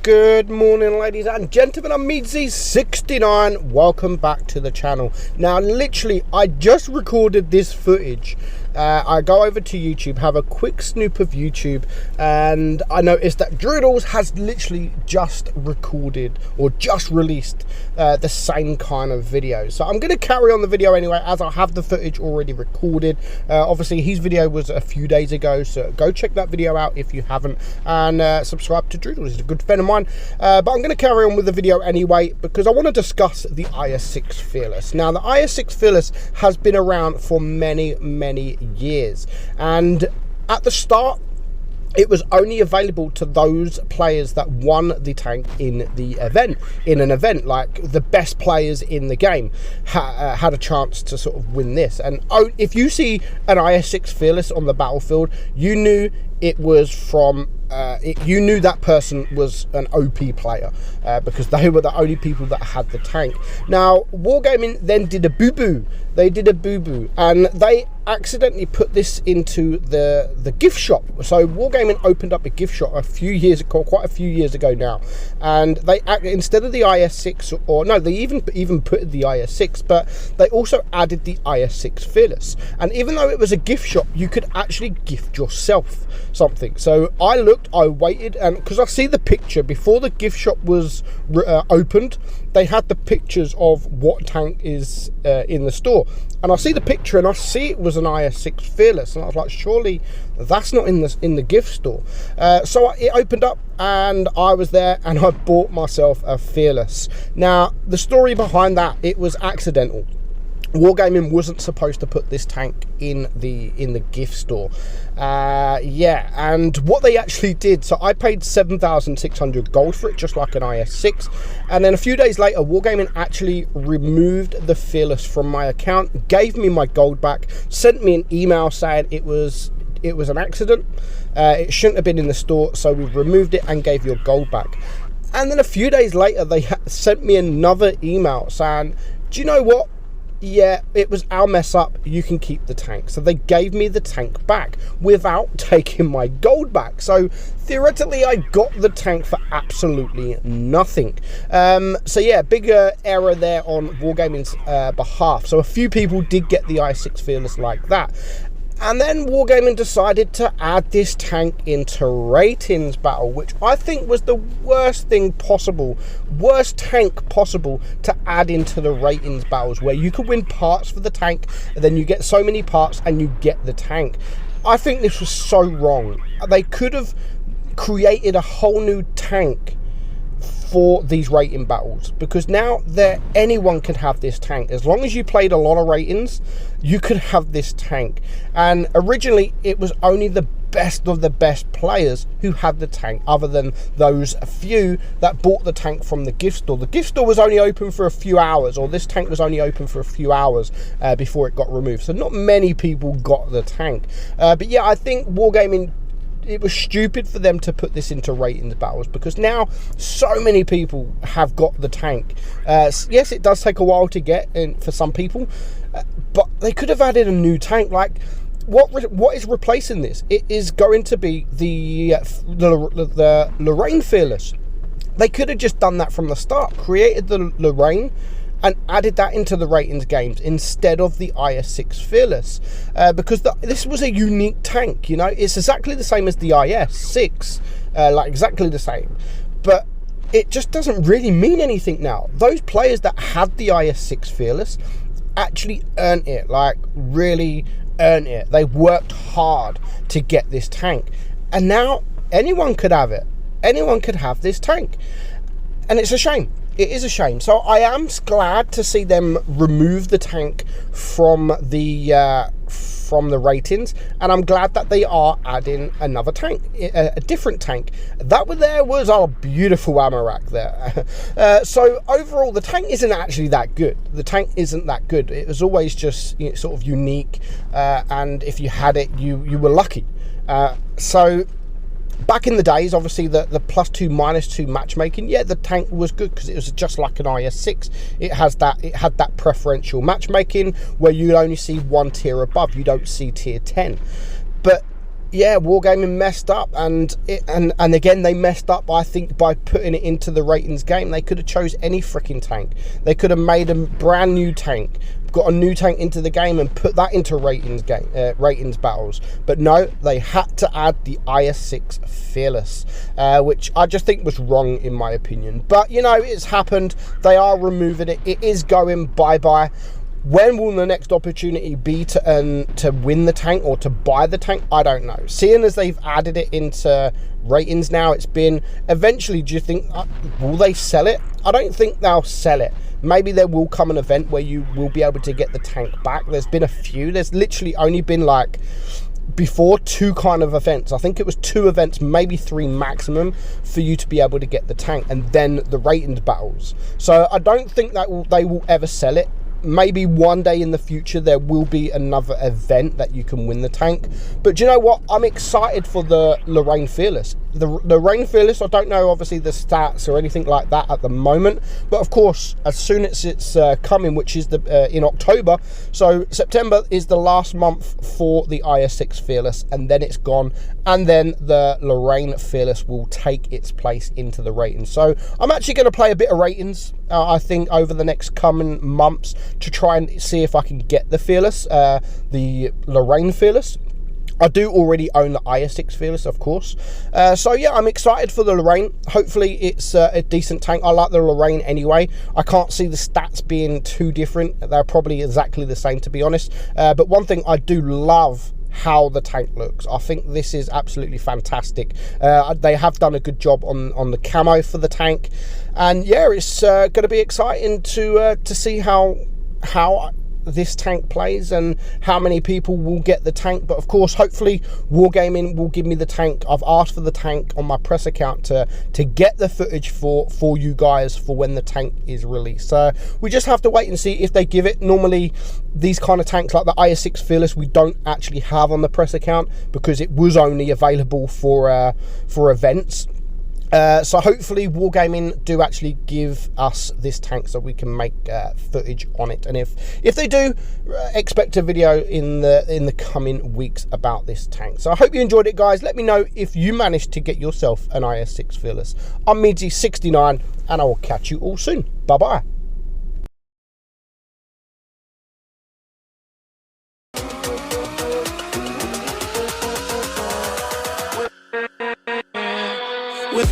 Good morning, ladies and gentlemen. I'm meadsyreplays. Welcome back to the channel. Now, literally, I just recorded this footage. I go over to YouTube, have a quick snoop of YouTube, and I noticed that Droodles has literally just recorded or just released the same kind of video. So I'm going to carry on the video anyway, as I have the footage already recorded. Obviously, his video was a few days ago, so go check that video out if you haven't, and subscribe to Droodles. He's a good friend of mine. But I'm going to carry on with the video anyway, because I want to discuss the IS-6 Fearless. Now, the IS-6 Fearless has been around for many years, and at the start it was only available to those players that won the tank in an event. Like the best players in the game had a chance to sort of win this. And if you see an IS-6 Fearless on the battlefield, you knew it was from you knew that person was an OP player, because they were the only people that had the tank. Now, Wargaming then did a boo-boo. They did a boo-boo, and they accidentally put this into the gift shop. So Wargaming opened up a gift shop quite a few years ago now, and they instead of the IS-6, or no, they even put the IS-6, but they also added the IS-6 Fearless. And even though it was a gift shop, you could actually gift yourself something. So I looked, I waited, and because I see the picture before the gift shop was opened, they had the pictures of what tank is in the store, and I see the picture and I see it was an IS-6 Fearless, and I was like, surely that's not in the gift store. So it opened up and I was there and I bought myself a Fearless. Now, the story behind that, it was accidental. Wargaming wasn't supposed to put this tank in the gift store. Yeah, and what they actually did, so I paid 7,600 gold for it, just like an IS-6, and then a few days later Wargaming actually removed the Fearless from my account, gave me my gold back, sent me an email saying it was an accident, it shouldn't have been in the store, so we've removed it and gave your gold back. And then a few days later they sent me another email saying, do you know what? Yeah, it was our mess up, you can keep the tank. So they gave me the tank back without taking my gold back. So theoretically I got the tank for absolutely nothing. So yeah, bigger error there on Wargaming's behalf. So a few people did get the IS-6 Fearless like that. And then Wargaming decided to add this tank into ratings battle, which I think was the worst tank possible to add into the ratings battles, where you could win parts for the tank, and then you get so many parts and you get the tank. I think this was so wrong. They could have created a whole new tank for these rating battles, because now anyone can have this tank. As long as you played a lot of ratings, you could have this tank. And originally it was only the best of the best players who had the tank, other than those few that bought the tank from the gift store. The gift store was only open for a few hours, or this tank was only open for a few hours before it got removed, so not many people got the tank. But yeah, I think Wargaming, it was stupid for them to put this into ratings battles, because now so many people have got the tank. Yes, it does take a while to get in for some people, but they could have added a new tank. Like, what is replacing this? It is going to be the Lorraine Fearless. They could have just done that from the start, created the Lorraine and added that into the ratings games instead of the IS-6 Fearless, because this was a unique tank. You know, it's exactly the same as the IS-6, like exactly the same, but it just doesn't really mean anything now. Those players that had the IS-6 Fearless actually earned it, like really earned it. They worked hard to get this tank, and now anyone could have it. Anyone could have this tank, and it's a shame. It is a shame. So I am glad to see them remove the tank from the ratings, and I'm glad that they are adding another tank, a different tank. That there was our beautiful ammo rack there. So overall, the tank isn't actually that good. The tank isn't that good. It was always just, you know, sort of unique, and if you had it, you were lucky. So back in the days, obviously the +2 -2 matchmaking, yeah, the tank was good because it was just like an IS-6. It had that preferential matchmaking where you only see one tier above, you don't see tier 10. But yeah, Wargaming messed up, and again they messed up, I think, by putting it into the ratings game. They could have chose any freaking tank. They could have made a brand new tank, got a new tank into the game and put that into ratings battles. But no, they had to add the IS-6 Fearless, which I just think was wrong in my opinion. But you know, it's happened. They are removing it. It is going bye-bye. When will the next opportunity be to win the tank or to buy the tank? I don't know. Seeing as they've added it into ratings now, it's been, eventually, do you think, will they sell it? I don't think they'll sell it. Maybe there will come an event where you will be able to get the tank back. There's been a few. There's literally only been like, before, 2 kind of events. I think it was 2 events, maybe 3 maximum, for you to be able to get the tank, and then the ratings battles. So I don't think that they will ever sell it. Maybe one day in the future there will be another event that you can win the tank. But do you know what? I'm excited for the Lorraine Fearless. The Lorraine Fearless, I don't know obviously the stats or anything like that at the moment, but of course as soon as it's coming, which is in October, so September is the last month for the IS-6 Fearless, and then it's gone, and then the Lorraine Fearless will take its place into the ratings. So I'm actually going to play a bit of ratings, I think, over the next coming months, to try and see if I can get the Fearless, the Lorraine Fearless. I do already own the IS-6 Fearless, of course. So yeah, I'm excited for the Lorraine. Hopefully it's a decent tank. I like the Lorraine anyway. I can't see the stats being too different. They're probably exactly the same, to be honest. But one thing I do love, how the tank looks. I think this is absolutely fantastic. They have done a good job on the camo for the tank, and yeah, it's going to be exciting to see how this tank plays and how many people will get the tank. But of course, hopefully Wargaming will give me the tank. I've asked for the tank on my press account to get the footage for you guys for when the tank is released. So we just have to wait and see if they give it. Normally these kind of tanks like the IS-6 Fearless we don't actually have on the press account because it was only available for events. So hopefully Wargaming do actually give us this tank so we can make footage on it, and if they do, expect a video in the coming weeks about this tank. So I hope you enjoyed it, guys. Let me know if you managed to get yourself an IS-6 Fearless. I'm meadsy69, and I will catch you all soon. Bye bye. With